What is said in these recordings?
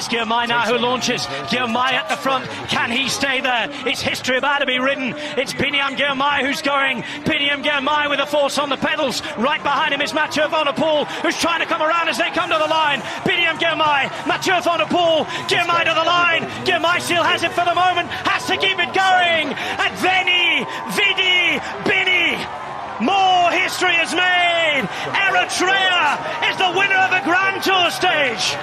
It's Girmay now who launches. Girmay at the front. Can he stay there? It's history about to be written. It's Biniam Girmay who's going. Biniam Girmay with a force on the pedals. Right behind him is Mathieu van der Poel, who's trying to come around as they come to the line. Biniam Girmay, Mathieu van der Poel, Girmay to the line. Girmay still has it for the moment. Has to keep it going. And Vidi, Bini. More history is made. Eritran is the winner of the Grand Tour stage.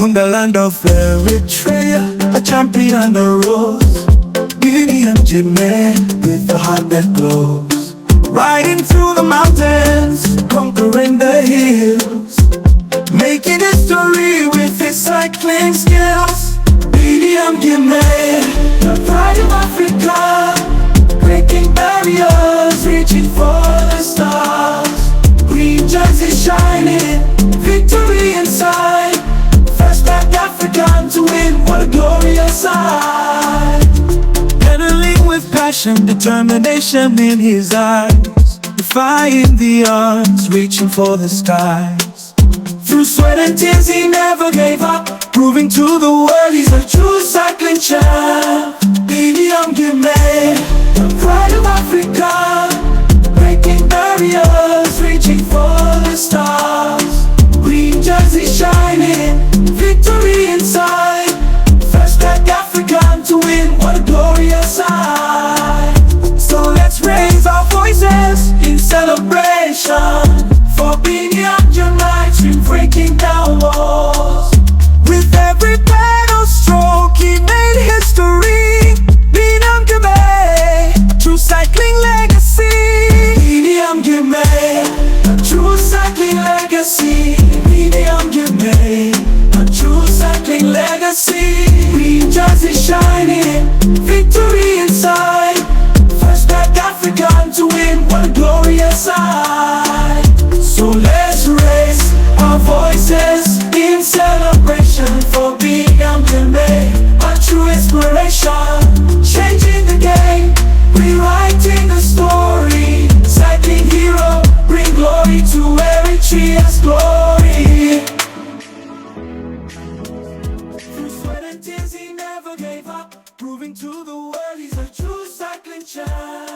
On the land of Eritrea, a champion arose. Biniam Girmay with the heart that glows. Riding through the mountains, conquering the hills, making history with his cycling skills. Biniam Girmay, the pride of Africa, breaking barriers, reaching for the stars. Green jersey shining, victory inside. First black African to win, what a glorious sight. Pedaling with passion, determination in his eyes, defying the odds, reaching for the skies. Through sweat and tears he never gave up, proving to the world he's a true cycling champ. Biniam Girmay, the pride of Africa, breaking barriers, reaching for the stars. Green jersey shining, victory inside. First black African to win, what a glorious sight. So let's raise our voices in celebration for Biniam Girmay, dream breaking down walls. With every pedal stroke he made history. Biniam Girmay, true cycling legacy. Biniam Girmay, a true cycling legacy. Biniam Girmay, a true cycling legacy. Green jersey shining, victory inside. First black African to win, what a glorious sight. So let's raise our voices in celebration for Biniam Girmay, a true inspiration, changing the game, rewriting the story. Cycling hero, bring glory to Eritrea's glory. Through sweat and tears he never gave up, proving to the world he's a true cycling champ.